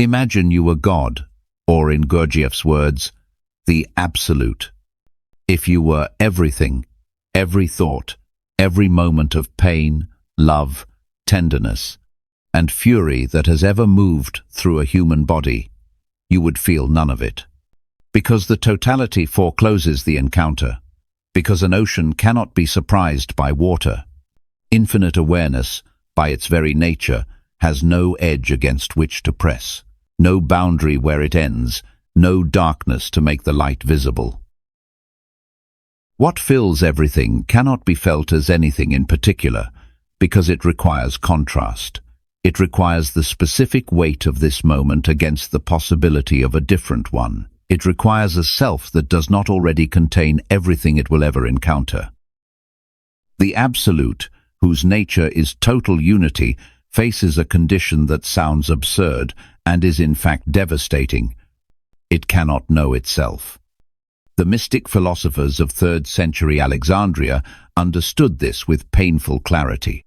Imagine you were God, or in Gurdjieff's words, the Absolute. If you were everything, every thought, every moment of pain, love, tenderness, and fury that has ever moved through a human body, you would feel none of it. Because the totality forecloses the encounter, because an ocean cannot be surprised by water. Infinite awareness, by its very nature, has no edge against which to press, no boundary where it ends, no darkness to make the light visible. What fills everything cannot be felt as anything in particular, because it requires contrast. It requires the specific weight of this moment against the possibility of a different one. It requires a self that does not already contain everything it will ever encounter. The Absolute, whose nature is total unity, faces a condition that sounds absurd and is in fact devastating. It cannot know itself. The mystic philosophers of 3rd century Alexandria understood this with painful clarity.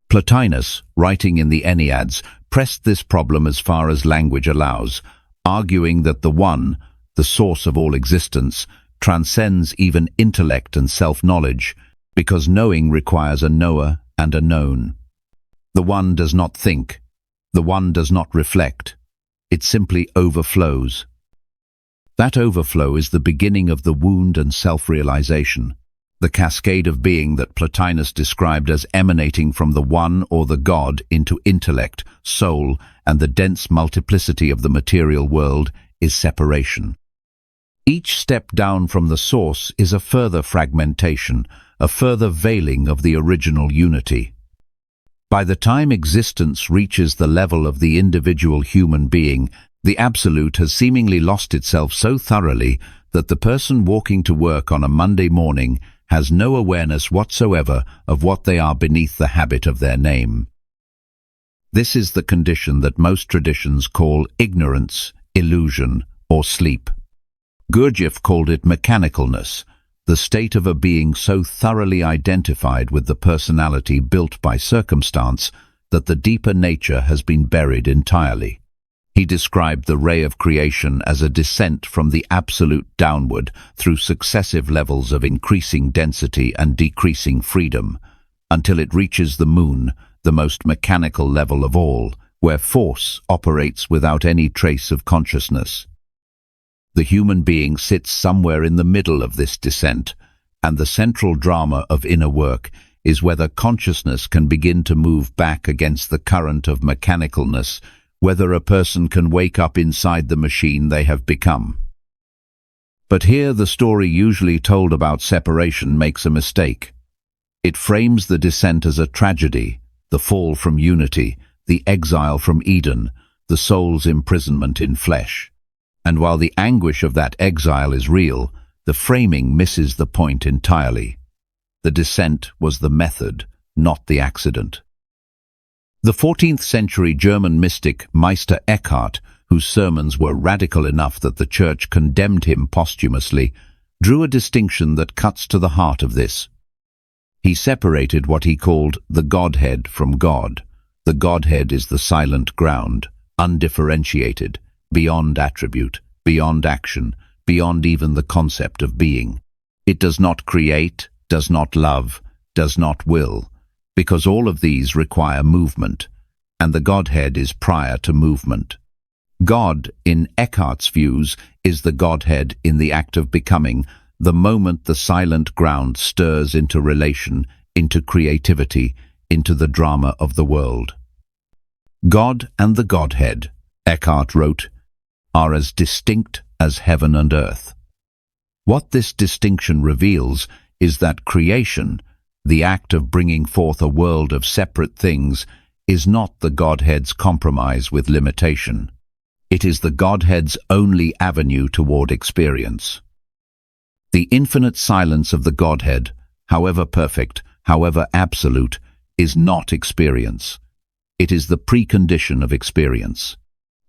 Plotinus, writing in the Enneads, pressed this problem as far as language allows, arguing that the One, the source of all existence, transcends even intellect and self-knowledge, because knowing requires a knower and a known. The One does not think. The One does not reflect. It simply overflows. That overflow is the beginning of the wound and self-realization, the cascade of being that Plotinus described as emanating from the One or the God into intellect, soul, and the dense multiplicity of the material world is separation. Each step down from the source is a further fragmentation, a further veiling of the original unity. By the time existence reaches the level of the individual human being, the Absolute has seemingly lost itself so thoroughly that the person walking to work on a Monday morning has no awareness whatsoever of what they are beneath the habit of their name. This is the condition that most traditions call ignorance, illusion, or sleep. Gurdjieff called it mechanicalness, the state of a being so thoroughly identified with the personality built by circumstance that the deeper nature has been buried entirely. He described the ray of creation as a descent from the Absolute downward through successive levels of increasing density and decreasing freedom, until it reaches the moon, the most mechanical level of all, where force operates without any trace of consciousness. The human being sits somewhere in the middle of this descent, and the central drama of inner work is whether consciousness can begin to move back against the current of mechanicalness, whether a person can wake up inside the machine they have become. But here the story usually told about separation makes a mistake. It frames the descent as a tragedy, the fall from unity, the exile from Eden, the soul's imprisonment in flesh. And while the anguish of that exile is real, the framing misses the point entirely. The descent was the method, not the accident. The 14th century German mystic Meister Eckhart, whose sermons were radical enough that the Church condemned him posthumously, drew a distinction that cuts to the heart of this. He separated what he called the Godhead from God. The Godhead is the silent ground, undifferentiated, beyond attribute, beyond action, beyond even the concept of being. It does not create, does not love, does not will, because all of these require movement, and the Godhead is prior to movement. God, in Eckhart's views, is the Godhead in the act of becoming, the moment the silent ground stirs into relation, into creativity, into the drama of the world. God and the Godhead, Eckhart wrote, are as distinct as heaven and earth. What this distinction reveals is that creation, the act of bringing forth a world of separate things, is not the Godhead's compromise with limitation. It is the Godhead's only avenue toward experience. The infinite silence of the Godhead, however perfect, however absolute, is not experience. It is the precondition of experience.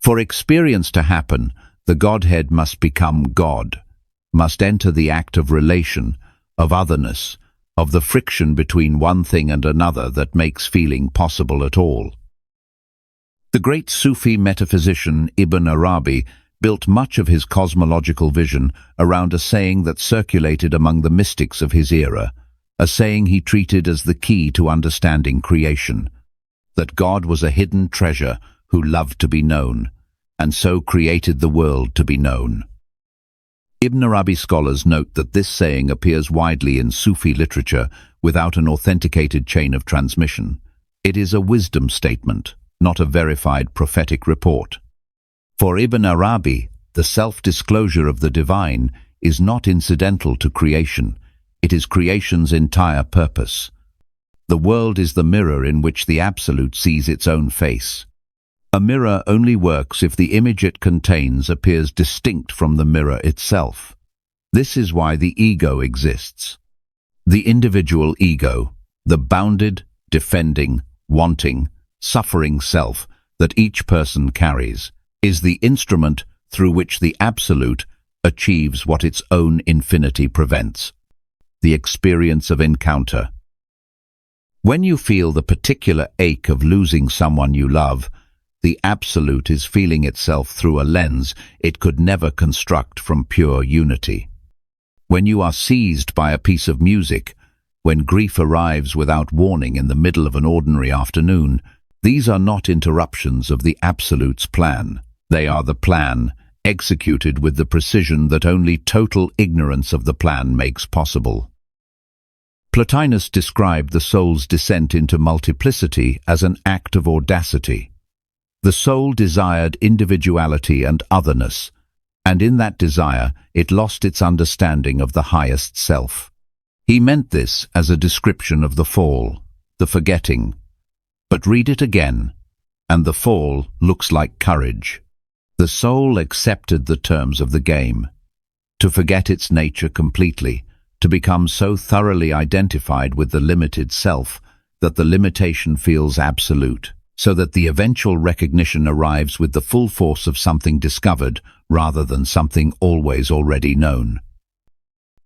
For experience to happen, the Godhead must become God, must enter the act of relation, of otherness, of the friction between one thing and another that makes feeling possible at all. The great Sufi metaphysician Ibn Arabi built much of his cosmological vision around a saying that circulated among the mystics of his era, a saying he treated as the key to understanding creation, that God was a hidden treasure who loved to be known, and so created the world to be known. Ibn Arabi scholars note that this saying appears widely in Sufi literature without an authenticated chain of transmission. It is a wisdom statement, not a verified prophetic report. For Ibn Arabi, the self-disclosure of the divine is not incidental to creation. It is creation's entire purpose. The world is the mirror in which the Absolute sees its own face. A mirror only works if the image it contains appears distinct from the mirror itself. This is why the ego exists. The individual ego, the bounded, defending, wanting, suffering self that each person carries, is the instrument through which the Absolute achieves what its own infinity prevents: the experience of encounter. When you feel the particular ache of losing someone you love, the Absolute is feeling itself through a lens it could never construct from pure unity. When you are seized by a piece of music, when grief arrives without warning in the middle of an ordinary afternoon, these are not interruptions of the Absolute's plan. They are the plan, executed with the precision that only total ignorance of the plan makes possible. Plotinus described the soul's descent into multiplicity as an act of audacity. The soul desired individuality and otherness, and in that desire it lost its understanding of the highest self. He meant this as a description of the fall, the forgetting. But read it again, and the fall looks like courage. The soul accepted the terms of the game, to forget its nature completely, to become so thoroughly identified with the limited self that the limitation feels absolute, so that the eventual recognition arrives with the full force of something discovered rather than something always already known.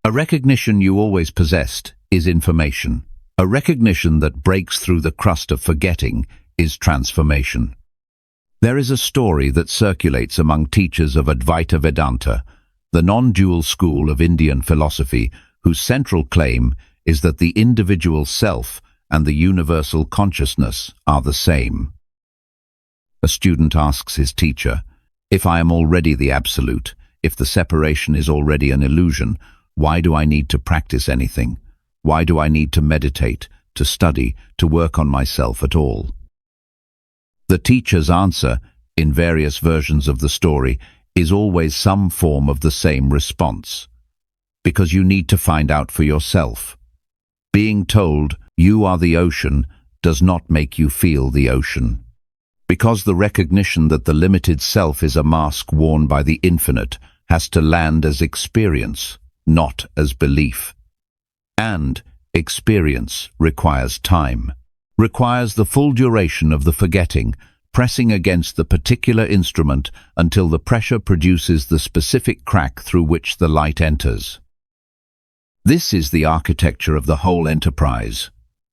A recognition you always possessed is information. A recognition that breaks through the crust of forgetting is transformation. There is a story that circulates among teachers of Advaita Vedanta, the non-dual school of Indian philosophy, whose central claim is that the individual self and the universal consciousness are the same. A student asks his teacher, "If I am already the Absolute, if the separation is already an illusion, why do I need to practice anything? Why do I need to meditate, to study, to work on myself at all?" The teacher's answer, in various versions of the story, is always some form of the same response. Because you need to find out for yourself. Being told you are the ocean does not make you feel the ocean. Because the recognition that the limited self is a mask worn by the infinite has to land as experience, not as belief. And experience requires time, requires the full duration of the forgetting, pressing against the particular instrument until the pressure produces the specific crack through which the light enters. This is the architecture of the whole enterprise.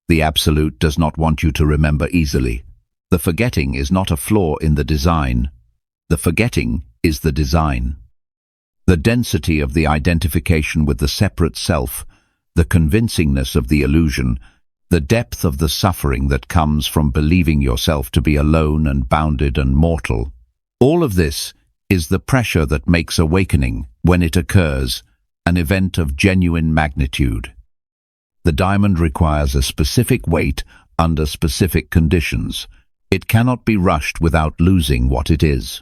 The Absolute does not want you to remember easily. The forgetting is not a flaw in the design. The forgetting is the design. The density of the identification with the separate self, the convincingness of the illusion, the depth of the suffering that comes from believing yourself to be alone and bounded and mortal. All of this is the pressure that makes awakening, when it occurs, an event of genuine magnitude. The diamond requires a specific weight under specific conditions. It cannot be rushed without losing what it is.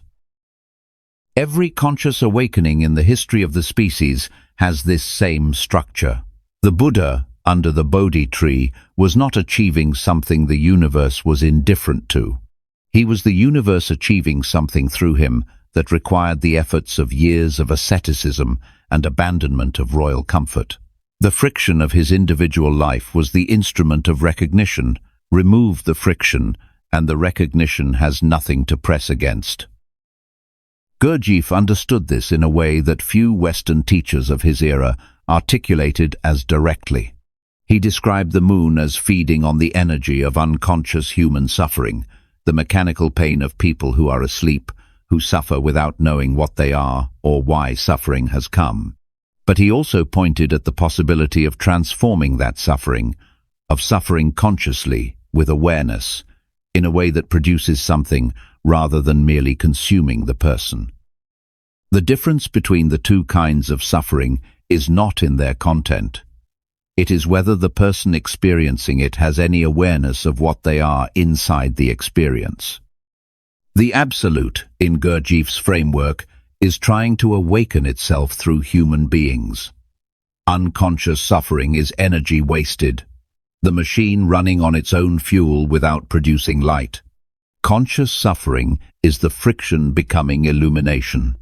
Every conscious awakening in the history of the species has this same structure. The Buddha, under the Bodhi tree, was not achieving something the universe was indifferent to. He was the universe achieving something through him that required the efforts of years of asceticism and abandonment of royal comfort. The friction of his individual life was the instrument of recognition. Remove the friction, and the recognition has nothing to press against. Gurdjieff understood this in a way that few Western teachers of his era articulated as directly. He described the moon as feeding on the energy of unconscious human suffering, the mechanical pain of people who are asleep, who suffer without knowing what they are or why suffering has come. But he also pointed at the possibility of transforming that suffering, of suffering consciously, with awareness, in a way that produces something rather than merely consuming the person. The difference between the two kinds of suffering is not in their content. It is whether the person experiencing it has any awareness of what they are inside the experience. The Absolute, in Gurdjieff's framework, is trying to awaken itself through human beings. Unconscious suffering is energy wasted, the machine running on its own fuel without producing light. Conscious suffering is the friction becoming illumination.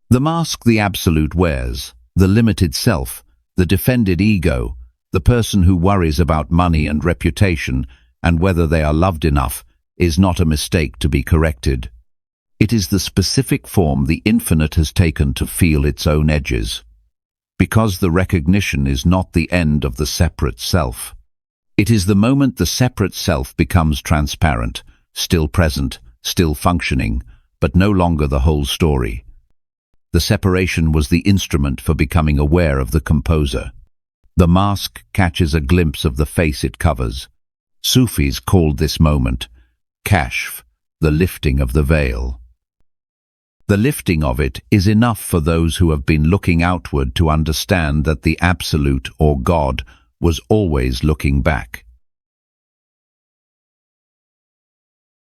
The mask the Absolute wears, the limited self, the defended ego, the person who worries about money and reputation and whether they are loved enough, is not a mistake to be corrected. It is the specific form the infinite has taken to feel its own edges. Because the recognition is not the end of the separate self. It is the moment the separate self becomes transparent, still present, still functioning, but no longer the whole story. The separation was the instrument for becoming aware of the composer. The mask catches a glimpse of the face it covers. Sufis called this moment kashf, the lifting of the veil. The lifting of it is enough for those who have been looking outward to understand that the Absolute, or God, was always looking back.